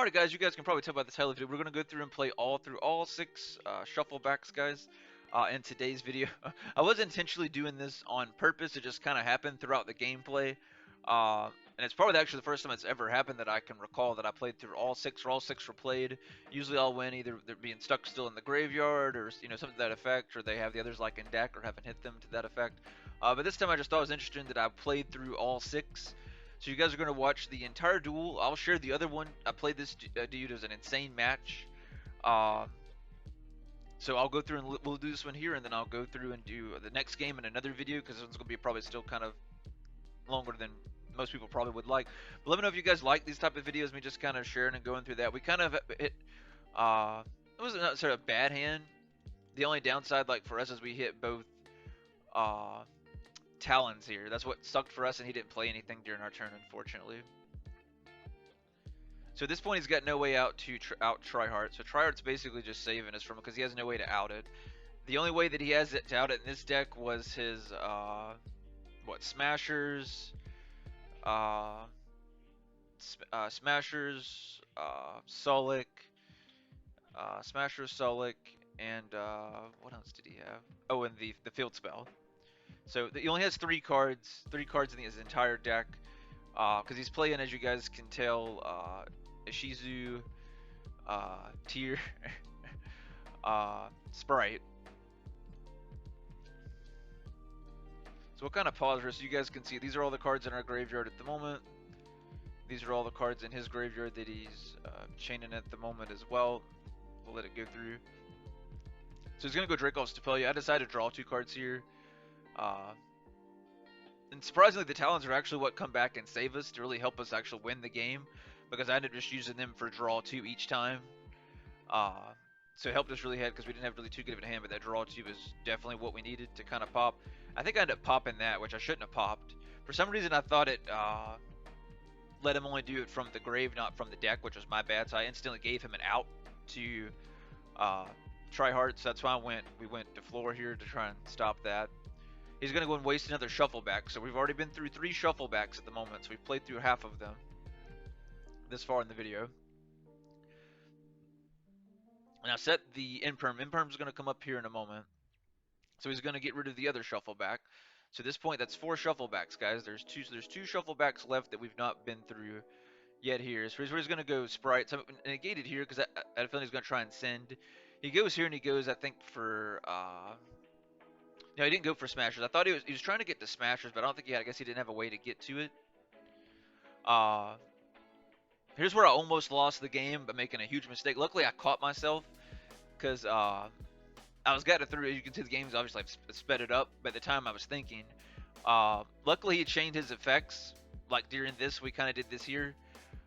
Alright guys, you guys can probably tell by the title of the video, we're going to go through and play all 6 shuffle backs, guys, in today's video. I wasn't intentionally doing this on purpose, it just kind of happened throughout the gameplay. And it's probably actually the first time it's ever happened that I can recall that I played through all 6, or all 6 were played. Usually I'll win either they're being stuck still in the graveyard, or something to that effect, or they have the others like in deck, or haven't hit them to that effect. But this time I just thought it was interesting that I played through all 6. So you guys are going to watch the entire duel. I'll share the other one. I played this dude as an insane match. So I'll go through and we'll do this one here, and then I'll go through and do the next game in another video, because this one's going to be probably still kind of longer than most people probably would like. But let me know if you guys like these type of videos, me just kind of sharing and going through that. We kind of hit, it wasn't necessarily a bad hand. The only downside, like for us, is we hit both, talons here. That's what sucked for us, and he didn't play anything during our turn, unfortunately. So at this point, he's got no way out to out Tryhard. So Tryhard's basically just saving us from it because he has no way to out it. The only way that he has it to out it in this deck was his Smashers, Smashers, Sulic, Smashers, Sulic, and what else did he have? Oh, and the field spell. So he only has 3 cards in his entire deck, because he's playing, as you guys can tell, Ishizu, Tier, Spright. So we'll kind of pause here so you guys can see. These are all the cards in our graveyard at the moment. These are all the cards in his graveyard that he's chaining at the moment as well. We'll let it go through. So he's going to go Dracov's Stapelia. I decided to draw 2 cards here. And surprisingly, the talents are actually what come back and save us to really help us actually win the game, because I ended up just using them for draw 2 each time. So it helped us really because we didn't have really too good of a hand, but that draw 2 is definitely what we needed to kind of pop. I think I ended up popping that, which I shouldn't have popped. For some reason, I thought it let him only do it from the grave, not from the deck, which was my bad. So I instantly gave him an out to try hard. So that's why we went to floor here to try and stop that. He's going to go and waste another shuffle back. So we've already been through 3 shuffle backs at the moment. So we've played through half of them this far in the video. And I set the Imperm. Imperm's going to come up here in a moment. So he's going to get rid of the other shuffle back. So at this point, that's 4 shuffle backs, guys. There's 2 shuffle backs left that we've not been through yet here. So he's going to go Spright. So I negated here because I had a feeling he's going to try and send. He goes here and he goes, I think, for no, he didn't go for Smashers. I thought he was trying to get to Smashers, but I don't think he had. I guess he didn't have a way to get to it. Here's where I almost lost the game by making a huge mistake. Luckily, I caught myself because I was getting through. As you can see, the game's obviously I've sped it up. But at the time, I was thinking. Luckily, he changed his effects. Like during this, we kind of did this here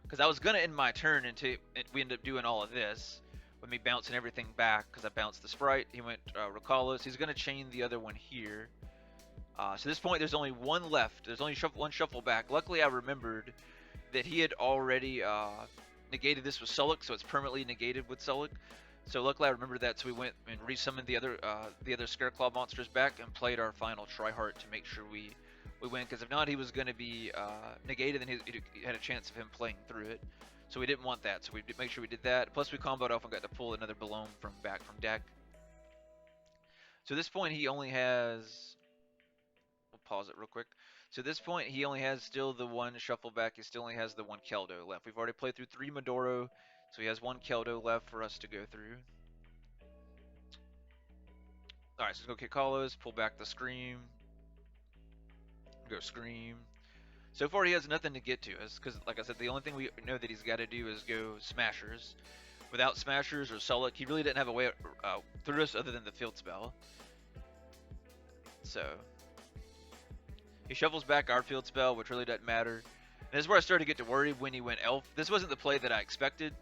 because I was gonna end my turn until we ended up doing all of this. With me bouncing everything back because I bounced the Spright. He went Rakalos. He's going to chain the other one here. So at this point, there's only 1 left. There's only one shuffle back. Luckily, I remembered that he had already negated this with Sulic, so it's permanently negated with Sulic. So luckily, I remembered that, so we went and resummoned the other Scareclaw monsters back and played our final Tryhard to make sure we win. Because if not, he was going to be negated, and he had a chance of him playing through it. So we didn't want that, so we did make sure we did that. Plus we comboed off and got to pull another Balloon from deck. So at this point he only has, we'll pause it real quick. So at this point he only has still the 1 shuffle back. He still only has the 1 Keldo left. We've already played through 3 Madoro, so he has 1 Keldo left for us to go through. Alright, so let's go kick Hollows, pull back the Scream. Go Scream. So far, he has nothing to get to us, because, like I said, the only thing we know that he's got to do is go Smashers. Without Smashers or Sulic, he really didn't have a way through us other than the field spell. So, he shuffles back our field spell, which really doesn't matter. And this is where I started to get to worry when he went Elf. This wasn't the play that I expected.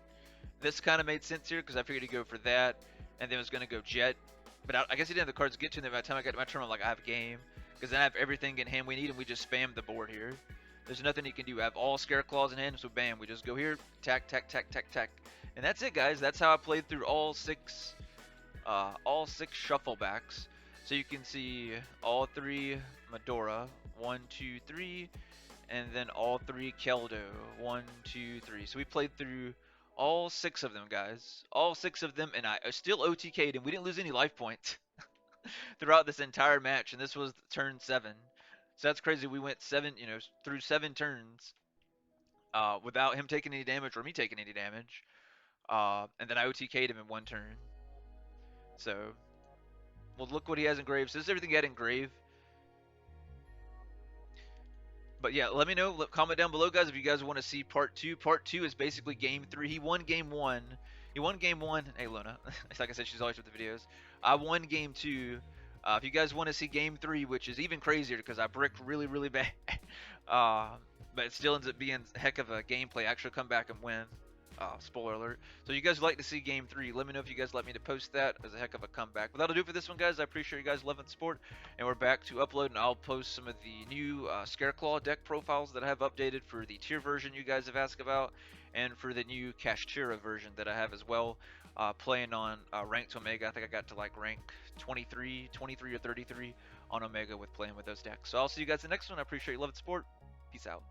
This kind of made sense here, because I figured he'd go for that, and then was going to go Jet. But I guess he didn't have the cards to get to him. By the time I got to my turn, I'm like, I have game. Because then I have everything in hand we need, and we just spam the board here. There's nothing he can do. I have all Scareclaws in hand, so bam, we just go here, tack, tack, tack, tack, tack. And that's it, guys. That's how I played through all 6 shuffle backs. So you can see all 3 Medora, 1, 2, 3, and then all 3 Keldo, 1, 2, 3. So we played through All 6 of them, guys. All 6 of them, and I still OTK'd, and we didn't lose any life points throughout this entire match, and this was turn 7. So that's crazy. We went 7, through 7 turns without him taking any damage or me taking any damage. And then I OTK'd him in 1 turn. So, well, look what he has engraved. So this is everything he had engraved. But yeah, let me know. Comment down below, guys, if you guys want to see part 2. Part 2 is basically game 3. He won game 1. He won game 1. Hey, Luna. It's like I said, she's always with the videos. I won game 2. If you guys want to see game 3, which is even crazier because I bricked really, really bad, but it still ends up being a heck of a gameplay. I actually come back and win. Spoiler alert. So you guys would like to see game 3, let me know if you guys let me to post that as a heck of a comeback. But that'll do it for this one, guys. I appreciate you guys loving the sport, and we're back to upload, and I'll post some of the new Scareclaw deck profiles that I have updated for the tier version you guys have asked about, and for the new Kashtira version that I have as well. Playing on ranked Omega. I think I got to like rank 23 or 33 on Omega with playing with those decks. So I'll see you guys in the next one. I appreciate you loving the sport. Peace out.